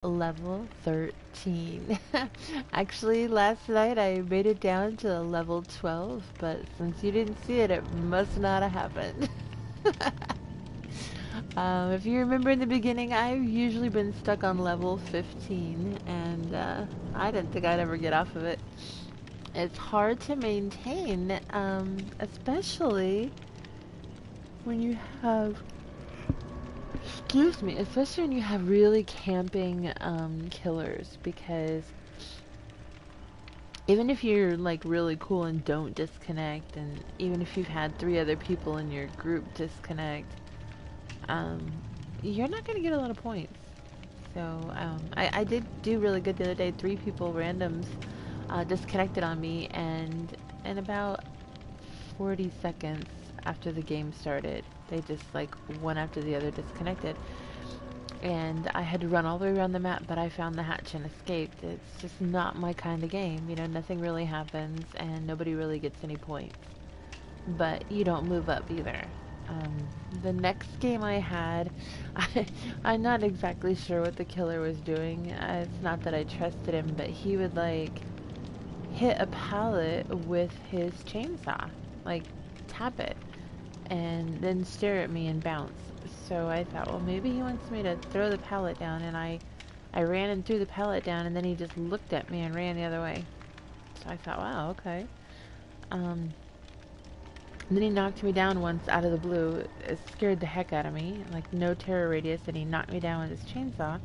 level 13. Actually, last night I made it down to level 12, but since you didn't see it, it must not have happened. If you remember in the beginning, I've usually been stuck on level 15, and I didn't think I'd ever get off of it. It's hard to maintain, especially when you have, excuse me, especially when you have really camping killers, because even if you're like really cool and don't disconnect, and even if you've had 3 other people in your group disconnect, um, you're not going to get a lot of points. So I did do really good the other day. 3 people randoms disconnected on me, and in about 40 seconds after the game started, they just like one after the other disconnected. And I had to run all the way around the map, but I found the hatch and escaped. It's just not my kind of game. You know, nothing really happens, and nobody really gets any points. But you don't move up either. The next game I had, I'm not exactly sure what the killer was doing. It's not that I trusted him, but he would like hit a pallet with his chainsaw, like tap it, and then stare at me and bounce. So I thought, well, maybe he wants me to throw the pallet down, and I ran and threw the pallet down, and then he just looked at me and ran the other way. So I thought, wow, okay. Then he knocked me down once out of the blue. It scared the heck out of me, like no terror radius, and he knocked me down with his chainsaw,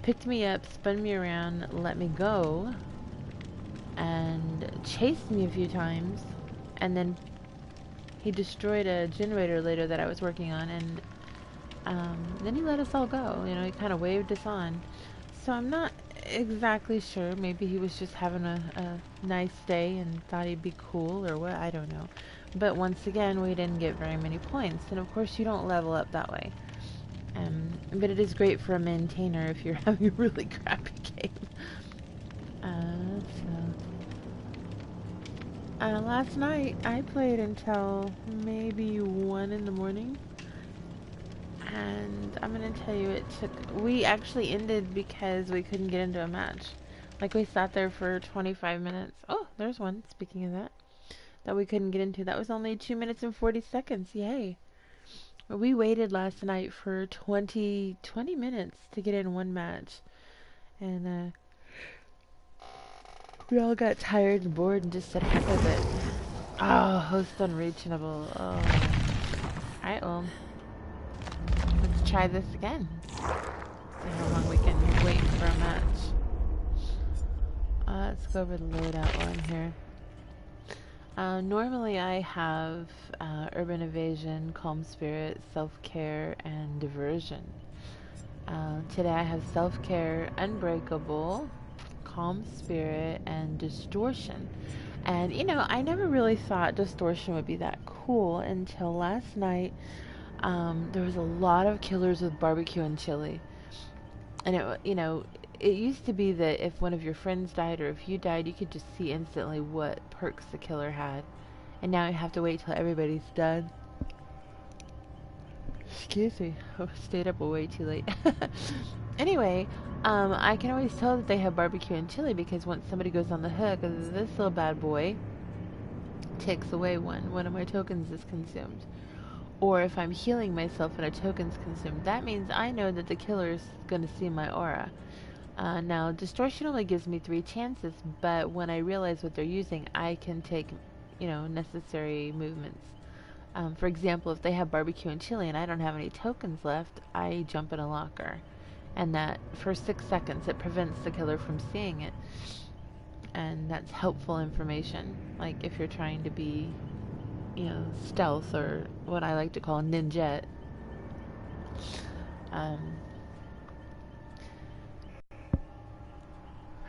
picked me up, spun me around, let me go, and chased me a few times, and then he destroyed a generator later that I was working on, and then he let us all go. You know, he kind of waved us on. So I'm not exactly sure. Maybe he was just having a nice day and thought he'd be cool or what, I don't know. But once again, we didn't get very many points, and of course you don't level up that way. But it is great for a maintainer if you're having a really crappy game. Last night I played until maybe 1 in the morning, and I'm gonna tell you, we actually ended because we couldn't get into a match. Like, we sat there for 25 minutes. Oh, there's one, speaking of that we couldn't get into. That was only 2 minutes and 40 seconds. Yay. We waited last night for 20 minutes to get in one match. And we all got tired and bored and just said heck with it. Oh, host unreachable. Oh. Alright, well, let's try this again. See how long we can wait for a match. Let's go over the loadout one here. Normally I have Urban Evasion, Calm Spirit, Self-Care, and Diversion. Today I have Self-Care, Unbreakable, Calm Spirit, and Distortion. And, you know, I never really thought Distortion would be that cool until last night. There was a lot of killers with barbecue and chili. And, it used to be that if one of your friends died or if you died, you could just see instantly what perks the killer had. And now you have to wait till everybody's done. Excuse me, I stayed up way too late. Anyway, I can always tell that they have barbecue and chili because once somebody goes on the hook, this little bad boy takes away one of my tokens is consumed. Or if I'm healing myself and a token's consumed, that means I know that the killer's going to see my aura. Now, Distortion only gives me 3 chances, but when I realize what they're using, I can take, necessary movements. For example, if they have barbecue and chili and I don't have any tokens left, I jump in a locker. And that, for 6 seconds, it prevents the killer from seeing it. And that's helpful information. Like, if you're trying to be, stealth, or what I like to call ninjet.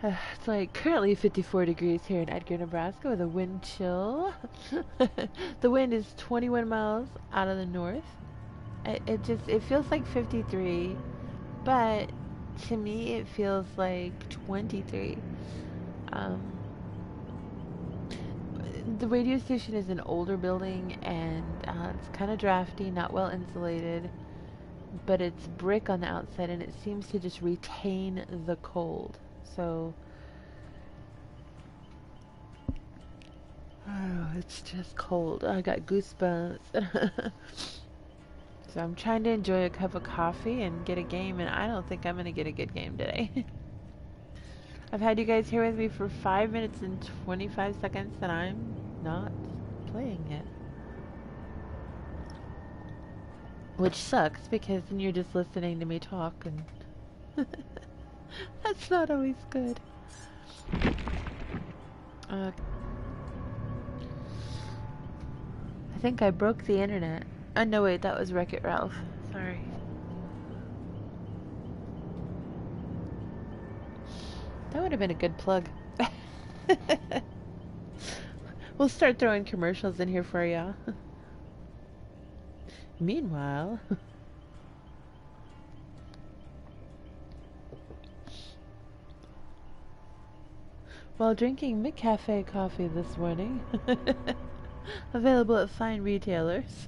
It's like currently 54 degrees here in Edgar, Nebraska with a wind chill. The wind is 21 miles out of the north. It feels like 53, but to me it feels like 23. The radio station is an older building, and it's kind of drafty, not well insulated. but it's brick on the outside and it seems to just retain the cold. So, oh, it's just cold. I got goosebumps. So I'm trying to enjoy a cup of coffee and get a game, and I don't think I'm going to get a good game today. I've had you guys here with me for 5 minutes and 25 seconds, and I'm not playing yet. Which sucks, because then you're just listening to me talk, and that's not always good. I think I broke the internet. Oh, no, wait, that was Wreck-It Ralph. Sorry. That would have been a good plug. We'll start throwing commercials in here for y'all. Meanwhile... while drinking McCafe coffee this morning. Available at fine retailers.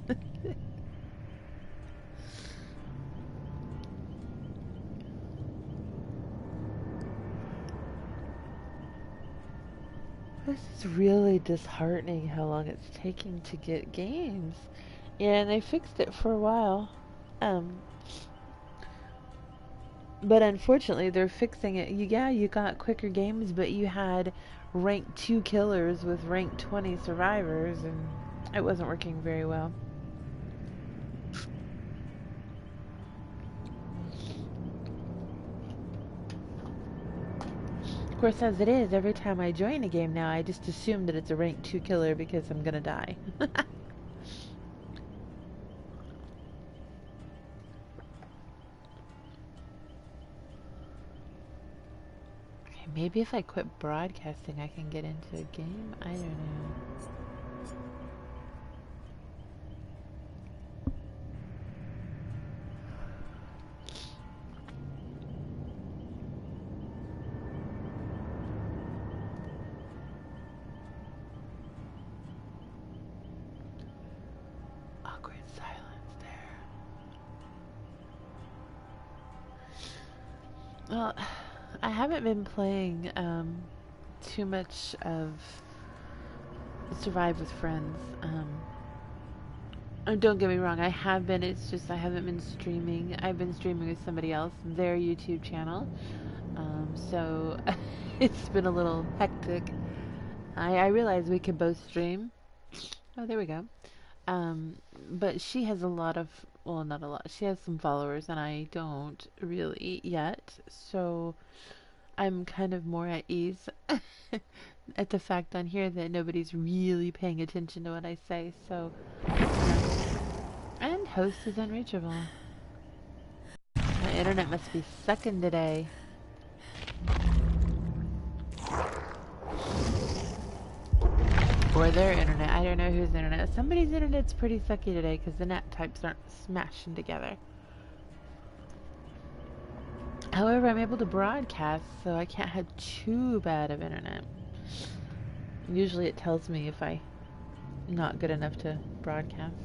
This is really disheartening how long it's taking to get games. Yeah, and they fixed it for a while. But unfortunately, they're fixing it. Yeah, you got quicker games, but you had rank 2 killers with rank 20 survivors, and it wasn't working very well. Of course, as it is, every time I join a game now, I just assume that it's a rank 2 killer because I'm gonna die. Maybe if I quit broadcasting, I can get into a game? I don't know. Awkward silence there. Well, I haven't been playing too much of Survive with Friends. Don't get me wrong, I have been. It's just I haven't been streaming. I've been streaming with somebody else, their YouTube channel. So it's been a little hectic. I realize we could both stream. Oh, there we go. But she has a lot of, well, not a lot. She has some followers, and I don't really yet. So I'm kind of more at ease at the fact on here that nobody's really paying attention to what I say. So, and host is unreachable. My internet must be sucking today. Or their internet. I don't know whose internet. Somebody's internet's pretty sucky today because the net types aren't smashing together. However, I'm able to broadcast, so I can't have too bad of internet. Usually it tells me if I'm not good enough to broadcast.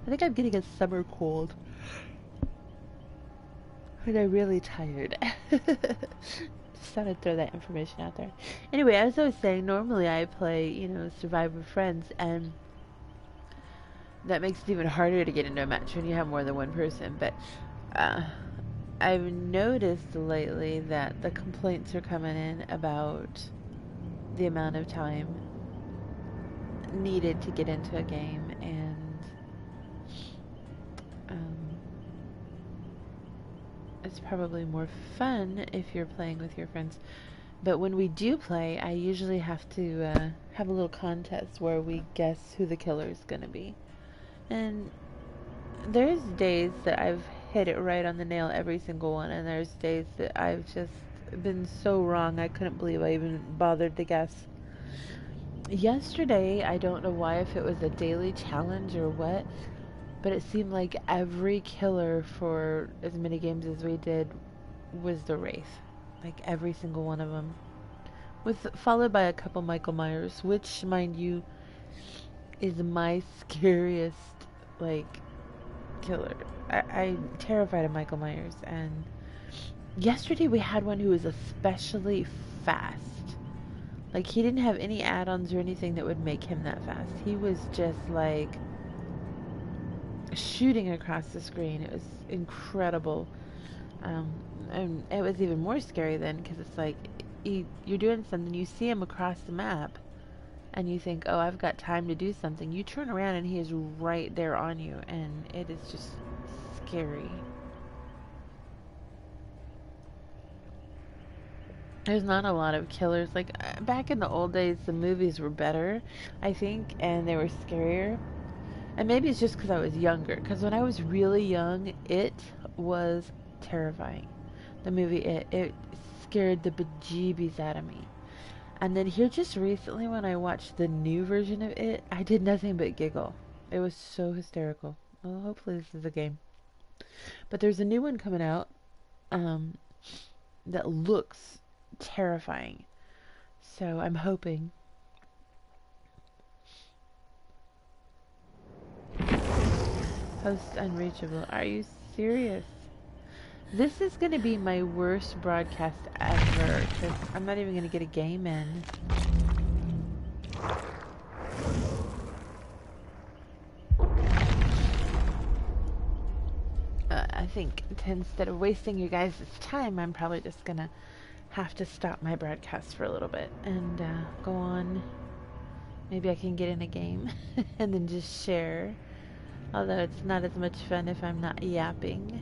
I think I'm getting a summer cold. And I'm really tired. Just thought I'd throw that information out there. Anyway, as I was saying, normally I play, Survive with Friends, and that makes it even harder to get into a match when you have more than one person. But I've noticed lately that the complaints are coming in about the amount of time needed to get into a game, and it's probably more fun if you're playing with your friends. But when we do play, I usually have to have a little contest where we guess who the killer is going to be. And there's days that I've hit it right on the nail every single one, and there's days that I've just been so wrong I couldn't believe I even bothered to guess. Yesterday, I don't know why, if it was a daily challenge or what, but it seemed like every killer for as many games as we did was the Wraith. Like every single one of them. Followed by a couple Michael Myers, which, mind you, is my scariest, like, killer. I'm terrified of Michael Myers, and yesterday we had one who was especially fast. Like, he didn't have any add-ons or anything that would make him that fast. He was just, like, shooting across the screen. It was incredible. Um, and it was even more scary then, because it's like, you're doing something, you see him across the map, and you think, oh, I've got time to do something. You turn around and he is right there on you, and it is just scary. There's not a lot of killers. Like, back in the old days, the movies were better, I think, and they were scarier. And maybe it's just because I was younger. Because when I was really young, it was terrifying. The movie it scared the bejeebies out of me. And then here just recently when I watched the new version of it, I did nothing but giggle. It was so hysterical. Well, hopefully this is a game. But there's a new one coming out um, that looks terrifying. So I'm hoping. Host unreachable. Are you serious? This is going to be my worst broadcast ever, because I'm not even going to get a game in. I think instead of wasting you guys' time, I'm probably just going to have to stop my broadcast for a little bit and go on. Maybe I can get in a game and then just share. Although it's not as much fun if I'm not yapping.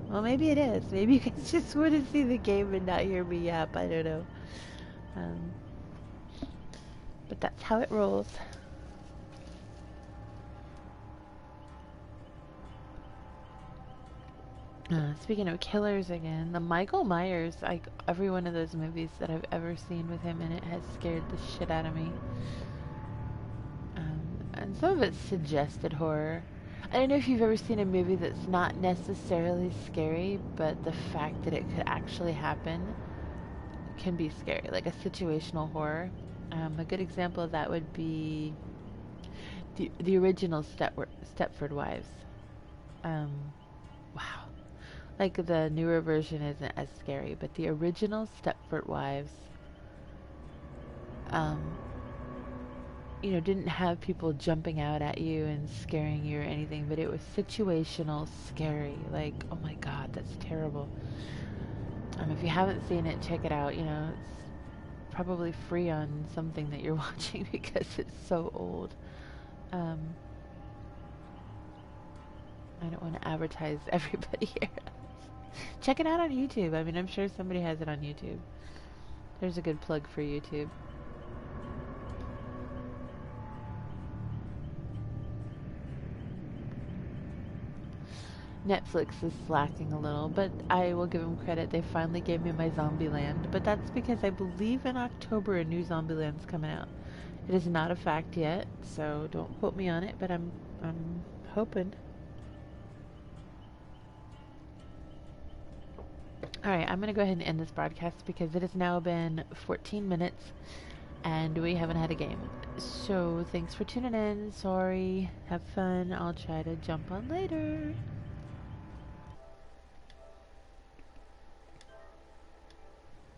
Well, maybe it is. Maybe you guys just want to see the game and not hear me yap. I don't know. But that's how it rolls. Speaking of killers again, the Michael Myers, like every one of those movies that I've ever seen with him in it has scared the shit out of me. And some of it's suggested horror. I don't know if you've ever seen a movie that's not necessarily scary, but the fact that it could actually happen can be scary, like a situational horror. A good example of that would be the original Stepford Wives. Wow. Like the newer version isn't as scary, but the original Stepford Wives, didn't have people jumping out at you and scaring you or anything, but it was situational scary. Like, oh my god, that's terrible. If you haven't seen it, check it out. It's probably free on something that you're watching because it's so old. I don't want to advertise everybody here. Check it out on YouTube. I mean, I'm sure somebody has it on YouTube. There's a good plug for YouTube. Netflix is slacking a little, but I will give them credit. They finally gave me my Zombieland, but that's because I believe in October a new Zombieland's coming out. It is not a fact yet, so don't quote me on it, but I'm hoping. Alright, I'm going to go ahead and end this broadcast because it has now been 14 minutes and we haven't had a game. So, thanks for tuning in. Sorry. Have fun. I'll try to jump on later.